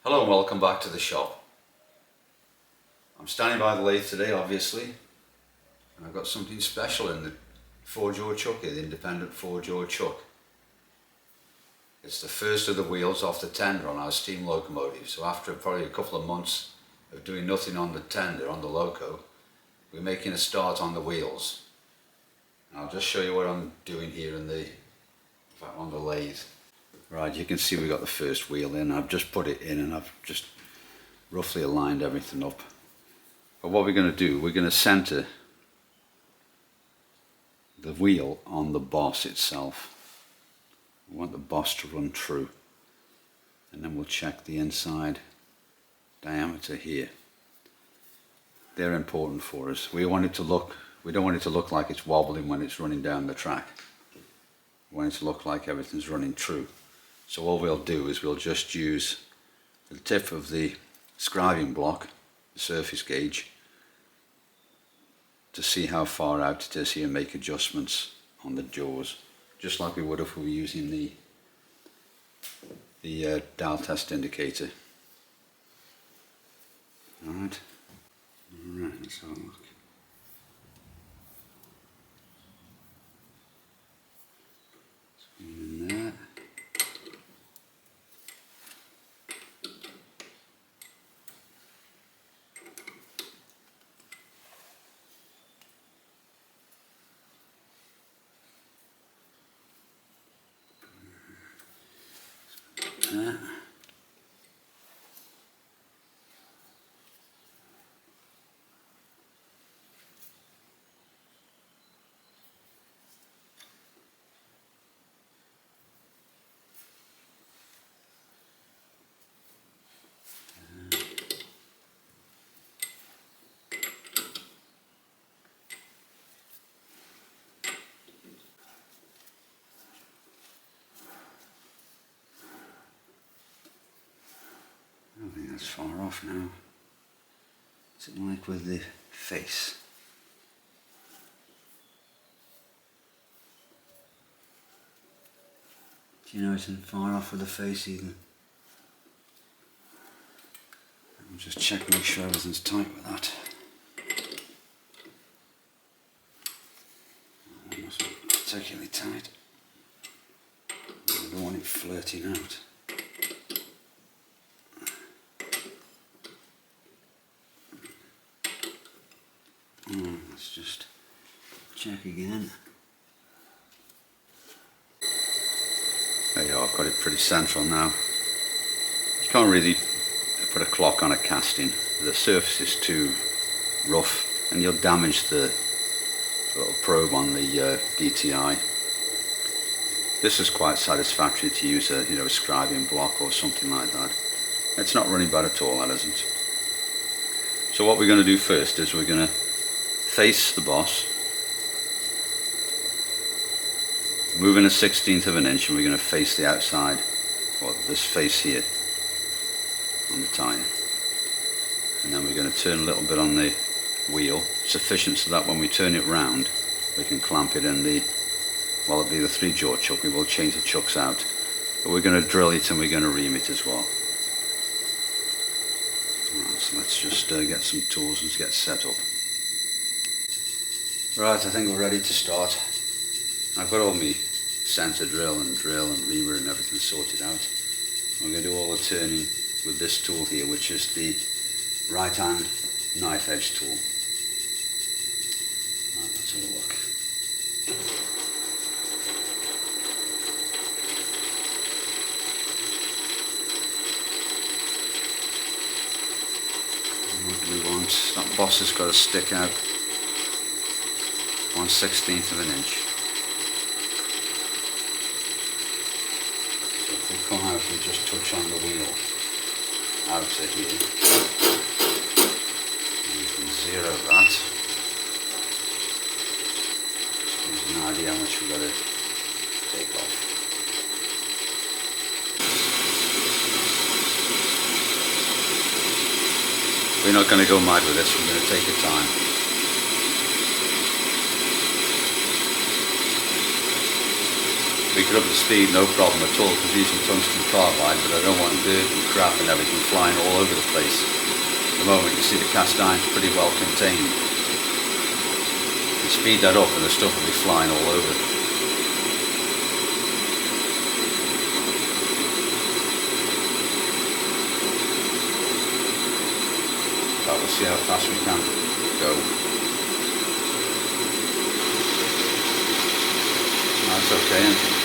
Hello and welcome back to the shop. I'm standing by the lathe today, obviously, and I've got something special in the four-jaw chuck here, the independent four-jaw chuck. It's the first of the wheels off the tender on our steam locomotive, so after probably a couple of months of doing nothing on the tender, on the loco, we're making a start on the wheels. And I'll just show you what I'm doing here on the lathe. Right, you can see we got the first wheel in. I've just put it in and I've just roughly aligned everything up. But what we're going to do, we're going to center the wheel on the boss itself. We want the boss to run true. And then we'll check the inside diameter here. They're important for us. We don't want it to look like it's wobbling when it's running down the track. We want it to look like everything's running true. So all we'll do is we'll just use the tip of the scribing block, the surface gauge, to see how far out it is here and make adjustments on the jaws, just like we would if we were using the dial test indicator. Alright, let's have a look. In there. I think that's far off now. What's it like with the face? Do you know it's far off with the face either? I'll just check, make sure everything's tight with that. That wasn't particularly tight. I don't want it flirting out. Let's just check again. There you go, I've got it pretty central now. You can't really put a clock on a casting. The surface is too rough and you'll damage the little probe on the DTI. This is quite satisfactory to use a scribing block or something like that. It's not running bad at all, that isn't. So what we're going to do first is we're going to face the boss, moving 1/16 of an inch, and we're going to face the outside, or this face here on the tyre. And then we're going to turn a little bit on the wheel, sufficient so that when we turn it round we can clamp it in the, well, it'll be the 3-jaw chuck. We will change the chucks out, but we're going to drill it and we're going to ream it as well. Right, so let's just get some tools and get set up. Right, I think we're ready to start. I've got all my center drill and reamer and everything sorted out. I'm going to do all the turning with this tool here, which is the right hand knife edge tool. Right, let's have a look. What we want, that boss has got to stick out 1/16 of an inch. So if we come out and just touch on the wheel out to here, and you can zero that. Gives an idea how much we've got to take off. We're not going to go mad with this, we're going to take our time. We could up the speed, no problem at all, because using tungsten carbide, but I don't want dirt and crap and everything flying all over the place. At the moment you see the cast iron's pretty well contained. You speed that up and the stuff will be flying all over. But we'll see how fast we can go. That's okay, isn't it?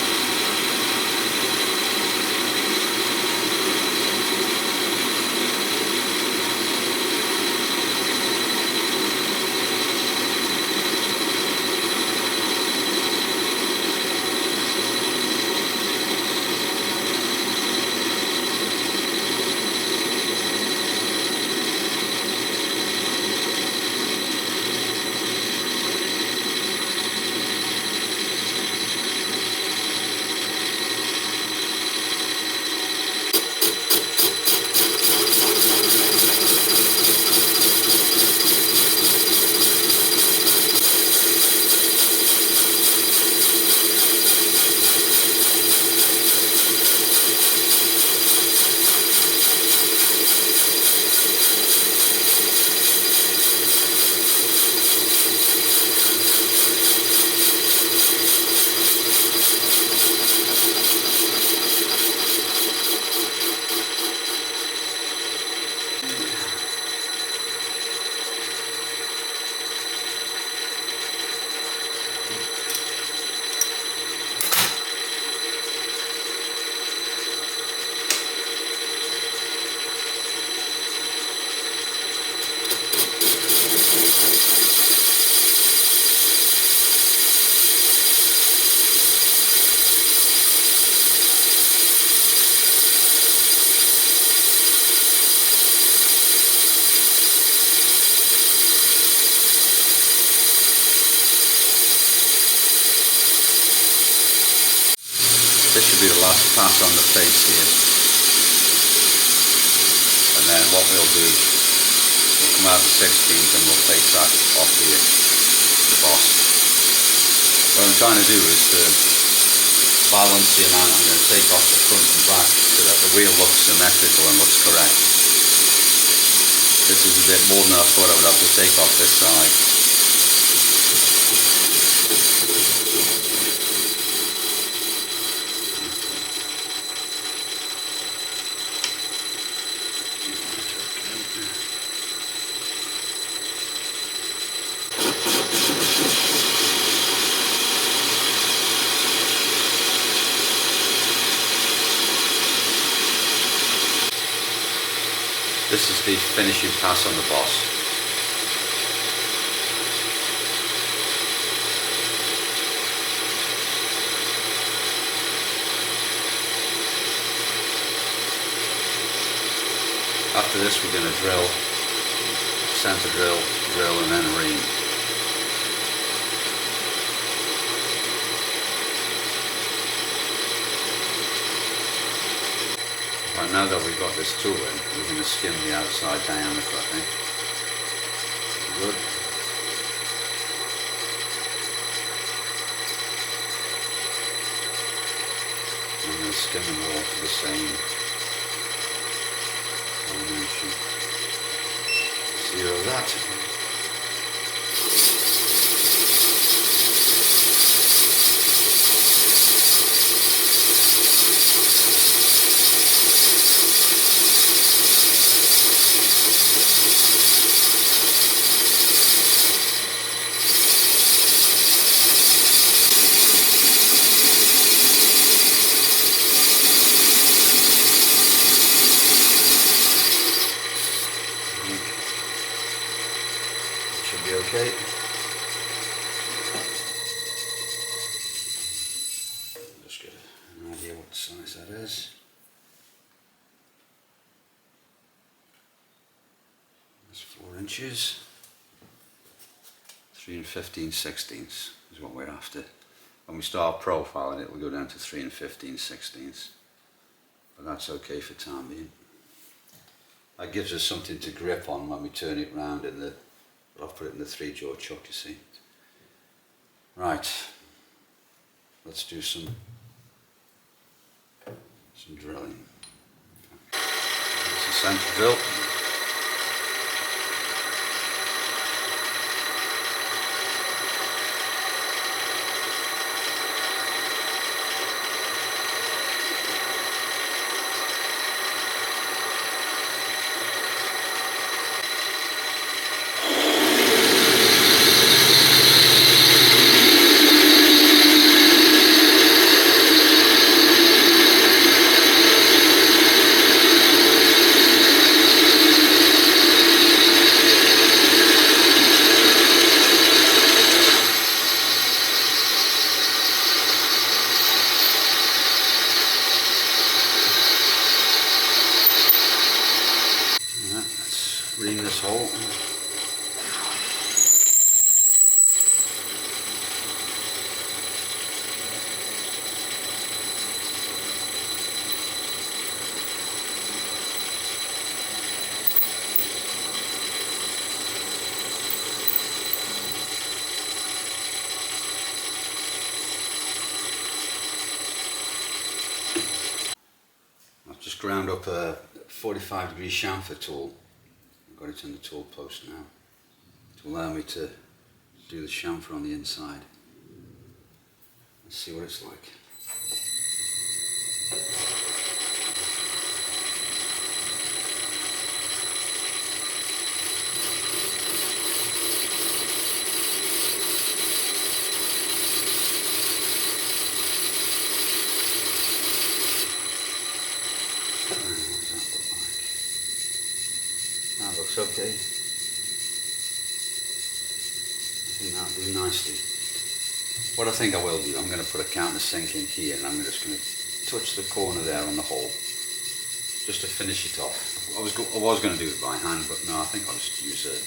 This should be the last pass on the face here, and then what we'll do, we'll come out the 16th and we'll face that off here, the boss. What I'm trying to do is balance the amount I'm going to take off the front and back so that the wheel looks symmetrical and looks correct. This is a bit more than I thought I would have to take off this side. This is the finishing pass on the boss. After this we're going to drill, center drill, drill and then ream. Right, now that we've got this tool in, we're going to skim the outside diameter, I think. Good. I'm going to skim them all to the same dimension. Zero that. Should be okay. Just get an idea what size that is. That's 4 inches. 3 15/16 is what we're after. When we start profiling it, we'll go down to 3 15/16. But that's okay for time being. That gives us something to grip on when we turn it round in the, I'll put it in the 3-jaw chuck, you see. Right, let's do some some drilling. It's a centre drill. Let's ream this hole. I've just ground up a 45-degree chamfer tool. I've got it in the tool post now to allow me to do the chamfer on the inside. Let's see what it's like. That looks okay. I think that'll do nicely. What I think I will do, I'm going to put a countersink in here and I'm just going to touch the corner there on the hole just to finish it off. I was going to do it by hand, but no, I think I'll just use a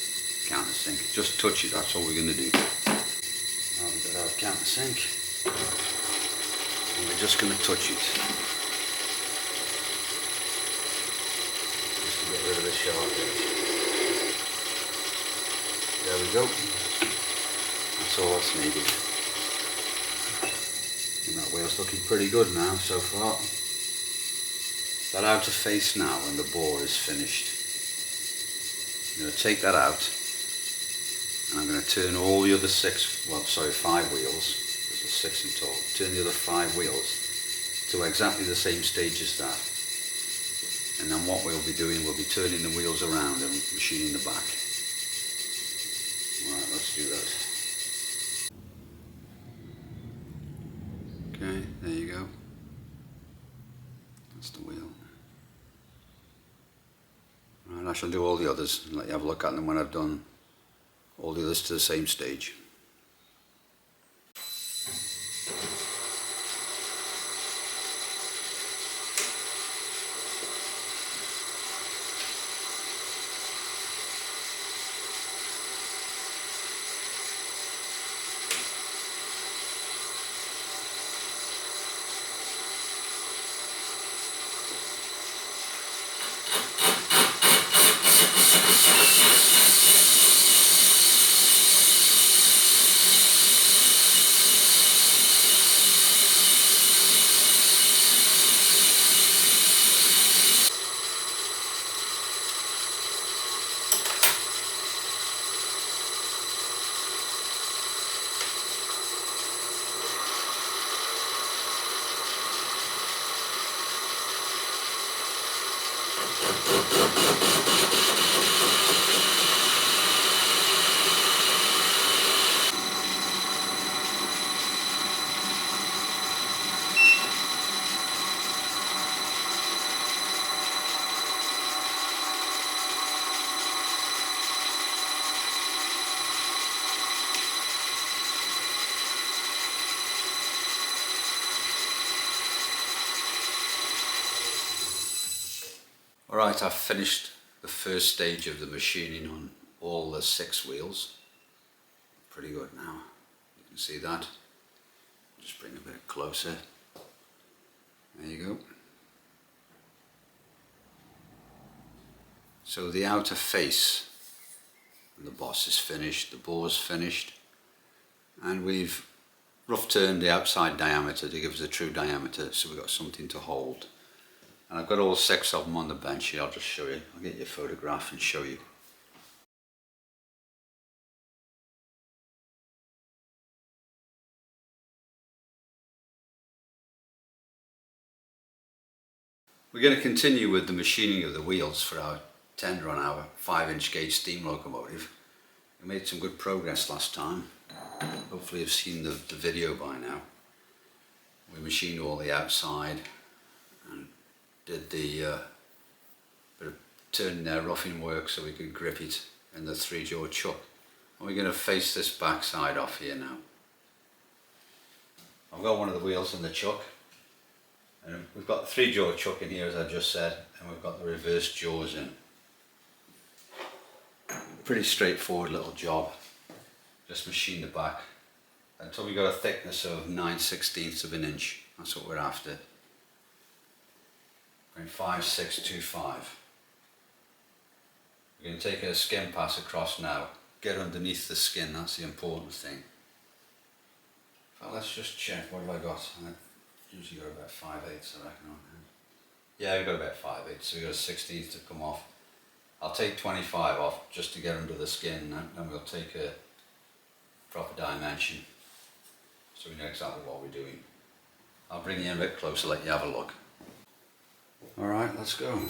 countersink. Just touch it, that's all we're going to do. Now we've got our countersink and we're just going to touch it. Get rid of the sharp edge. There we go. That's all that's needed. And that wheel's looking pretty good now so far. That outer face now when the bore is finished. I'm going to take that out and I'm going to turn all the other 5 wheels, there's 6 in total, turn the other 5 wheels to exactly the same stage as that. And then what we'll be doing, we'll be turning the wheels around and machining the back. Alright, let's do that. Okay, there you go. That's the wheel. Right, I shall do all the others and let you have a look at them when I've done all the others to the same stage. Alright, I've finished the first stage of the machining on all the 6 wheels. Pretty good now. You can see that. Just bring a bit closer. There you go. So the outer face of the boss is finished, the bore's finished, and we've rough turned the outside diameter to give us a true diameter, so we've got something to hold. And I've got all 6 of them on the bench here. I'll just show you. I'll get you a photograph and show you. We're going to continue with the machining of the wheels for our tender on our 5-inch gauge steam locomotive. We made some good progress last time. Hopefully you've seen the video by now. We machined all the outside and did the bit of turning their roughing work so we could grip it in the 3-jaw chuck. And we're going to face this back side off here now. I've got one of the wheels in the chuck. And we've got the 3-jaw chuck in here, as I just said, and we've got the reverse jaws in. Pretty straightforward little job. Just machine the back until we got a thickness of 9/16 of an inch. That's what we're after. 0.5625. We're going to take a skin pass across now. Get underneath the skin, that's the important thing. Well, let's just check, what have I got? Usually got about 5/8, I reckon, on hand. Yeah, we've got about 5/8, so we've got a 16th to come off. I'll take 25 off just to get under the skin, and then we'll take a proper dimension so we know exactly what we're doing. I'll bring you in a bit closer, let you have a look. Alright, let's go.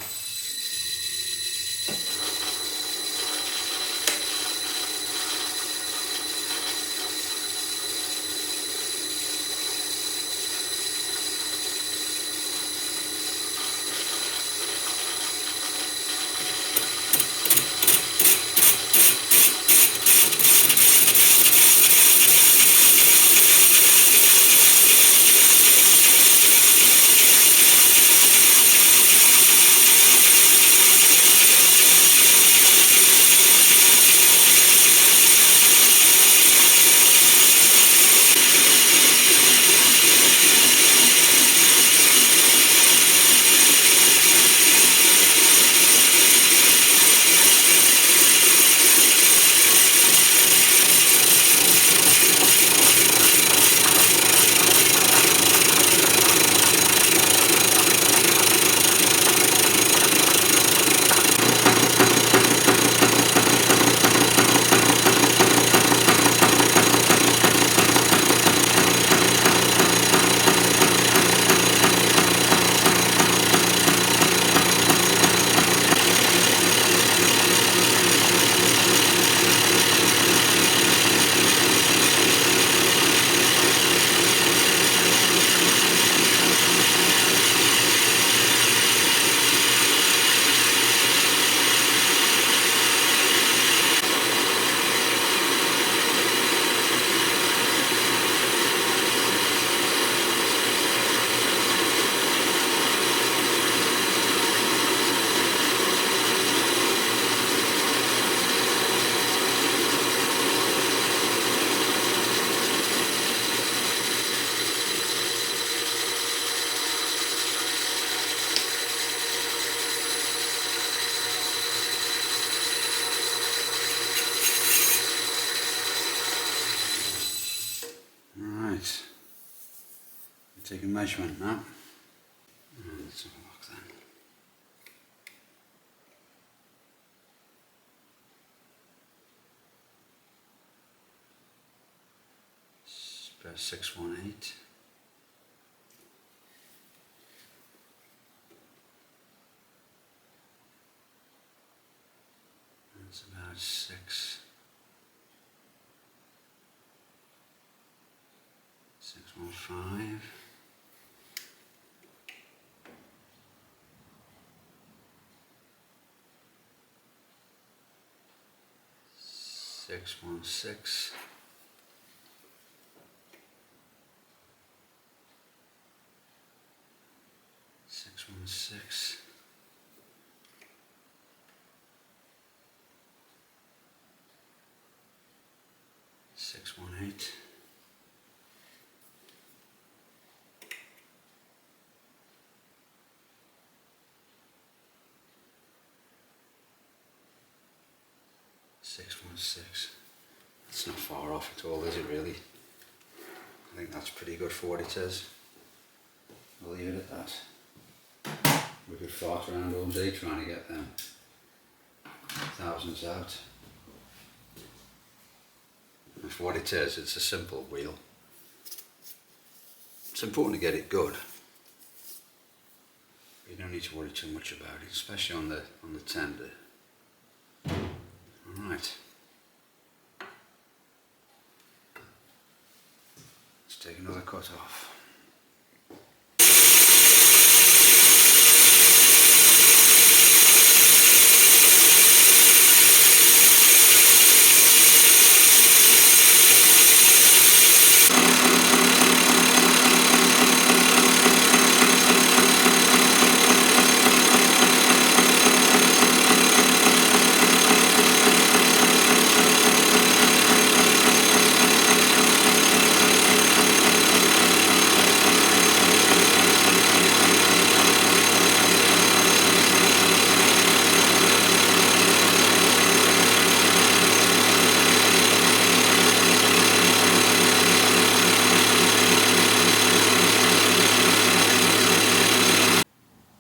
Take a measurement now. Let's have a look then. It's about 618. That's about 615. 616. 616. 618. 616. That's not far off at all, is it really? I think that's pretty good for what it is. We'll leave it at that. We could fart around all day trying to get them thousands out. That's what it is, it's a simple wheel. It's important to get it good. You don't need to worry too much about it, especially on the tender. Alright. Let's take another cut off.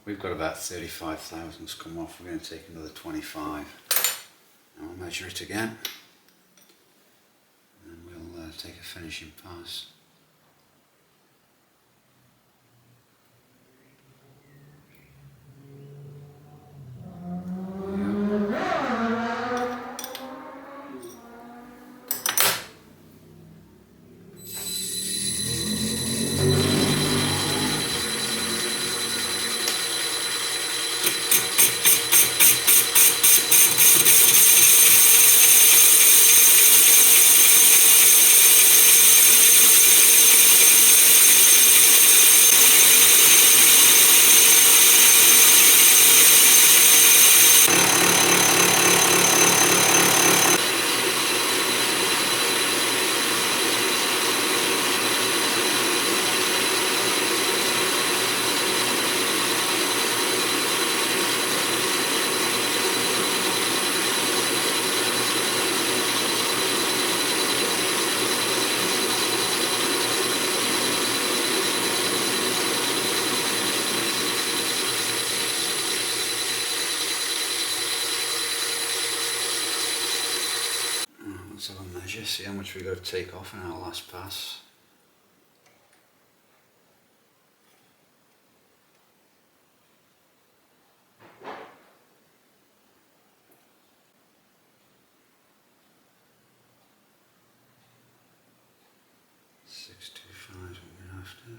We've got about 35 thousandths come off. We're going to take another 25. And we'll measure it again. And we'll take a finishing pass. Let's have a measure, see how much we've got to take off in our last pass. $625 what we're after.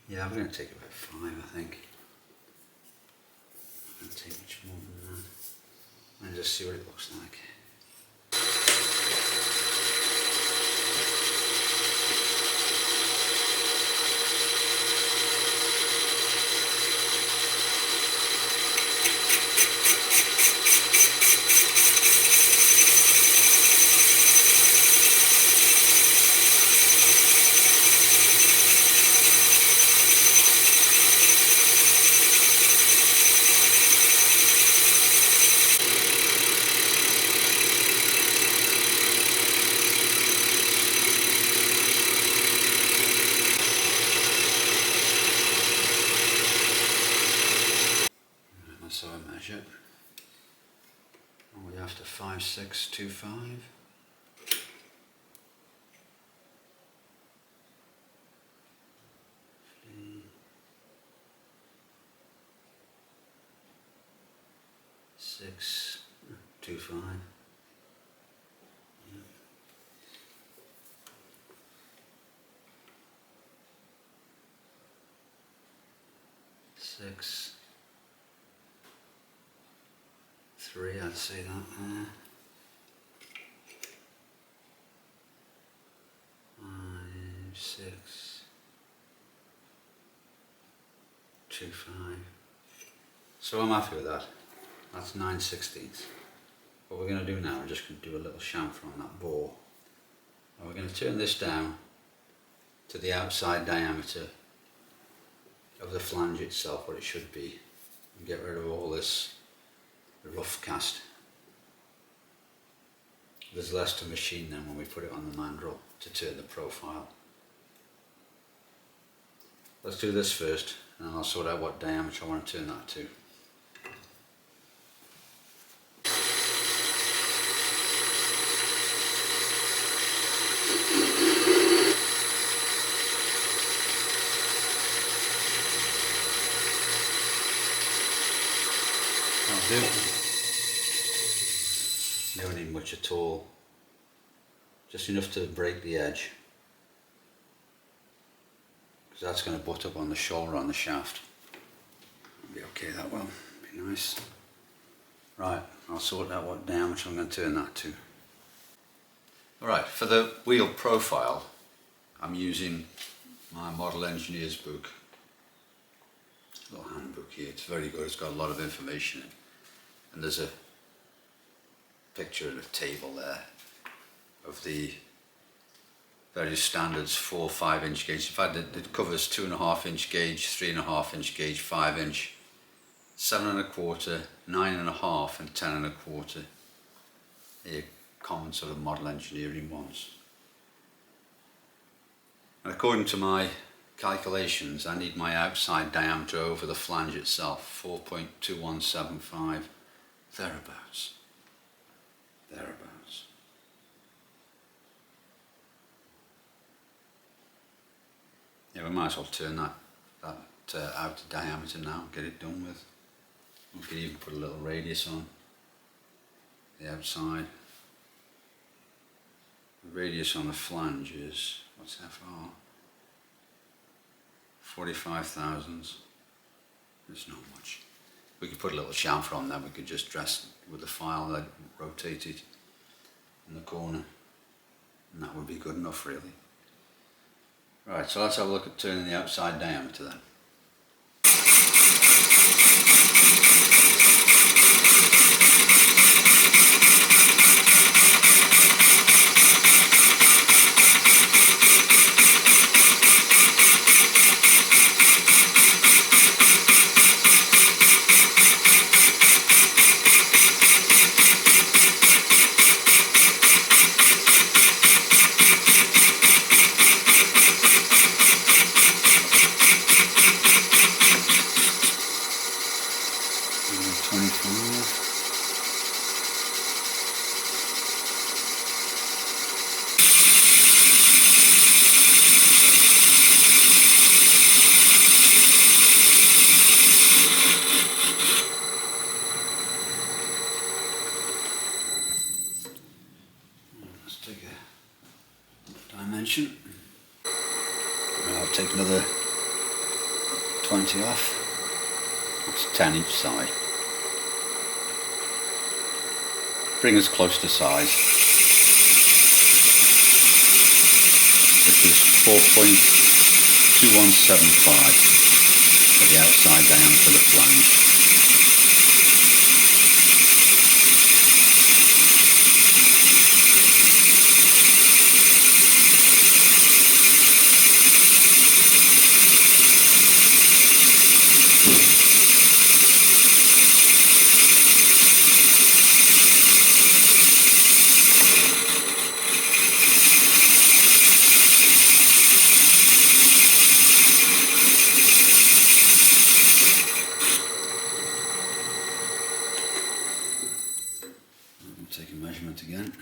Yeah, we're going to take about 5, I think. I'm going to take much more than that. And just see what it looks like. So I measure. And we're after 5625. 625. Yeah. 6 3, I'd say that there. 5 6 2 5. So I'm happy with that. That's 9/16. What we're going to do now, we're just going to do a little chamfer on that bore. And we're going to turn this down to the outside diameter of the flange itself, what it should be, and get rid of all this rough cast. There's less to machine then when we put it on the mandrel to turn the profile. Let's do this first, and I'll sort out what diameter I want to turn that to. That'll do. You don't need much at all, just enough to break the edge, because that's going to butt up on the shoulder on the shaft. Be okay, that will be nice. Right, I'll sort out what diameter I'm going to turn that to. Alright, for the wheel profile I'm using my Model Engineer's book. A little handbook here, it's very good, it's got a lot of information in it. And there's a picture and a table there of the various standards, 4, 5 inch gauge. In fact, it covers 2.5 inch gauge, 3.5 inch gauge, 5 inch, 7.25, 9.5 and 10.25. The common sort of model engineering ones. And according to my calculations, I need my outside diameter over the flange itself, 4.2175, thereabouts. Thereabouts. Yeah, we might as well turn that outer diameter now, get it done with. We could even put a little radius on the outside. The radius on the flange is, what's FR? 45 thousandths. It's not much. We could put a little chamfer on that, we could just dress with the file, that rotate it in the corner, and that would be good enough really. Right, so let's have a look at turning the outside diameter then. Take a dimension. I'll take another 20 off. That's 10 each side. Bring us close to size. This is 4.2175 for the outside diameter of the flange. Take a measurement again.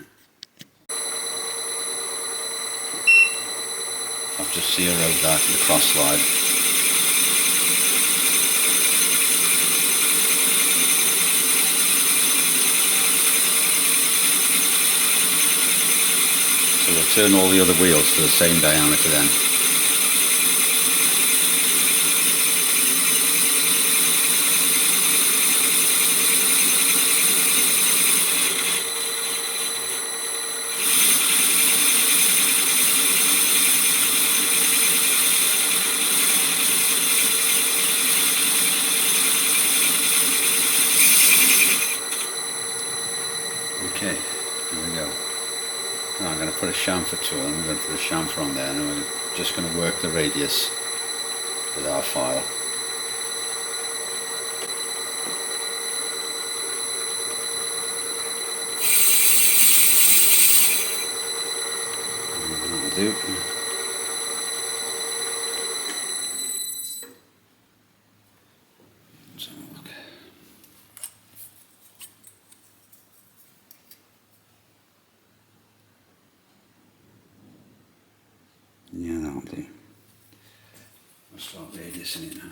I've just zeroed that in the cross slide. So we'll turn all the other wheels to the same diameter then. Okay, there we go. Now I'm going to put a chamfer tool, and we're going to put a chamfer on there, and we're just going to work the radius with our file. And that'll do. got radius in it now.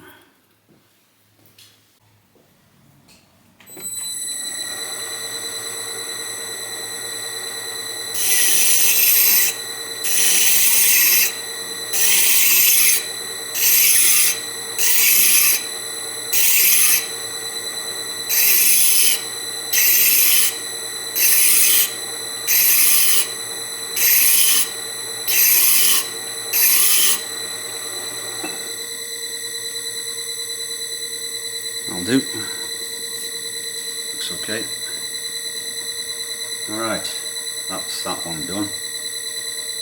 I'll do. Looks okay. Alright, that's that one done.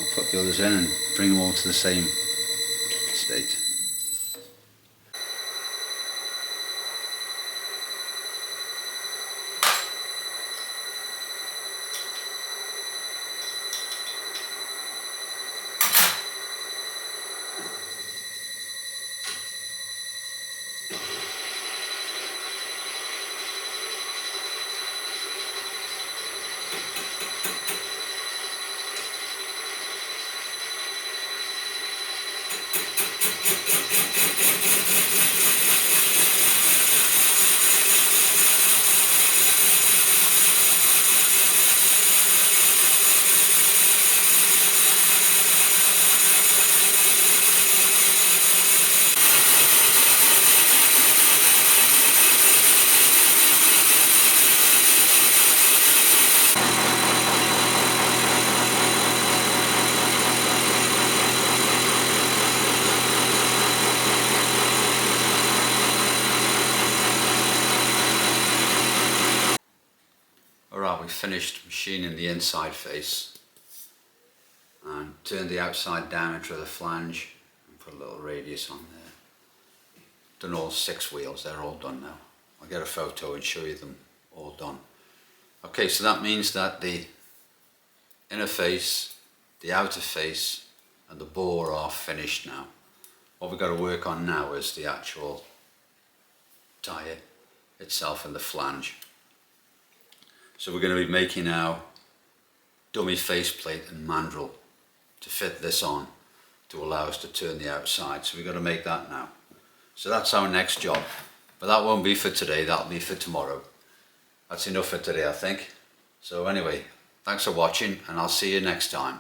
I'll put the others in and bring them all to the same state. Alright, we finished machining the inside face and turned the outside diameter of the flange and put a little radius on there. Done all 6 wheels, they're all done now. I'll get a photo and show you them all done. Okay, so that means that the inner face, the outer face and the bore are finished now. What we've got to work on now is the actual tyre itself and the flange. So we're going to be making our dummy faceplate and mandrel to fit this on to allow us to turn the outside. So we've got to make that now. So that's our next job. But that won't be for today, that'll be for tomorrow. That's enough for today, I think. So anyway, thanks for watching and I'll see you next time.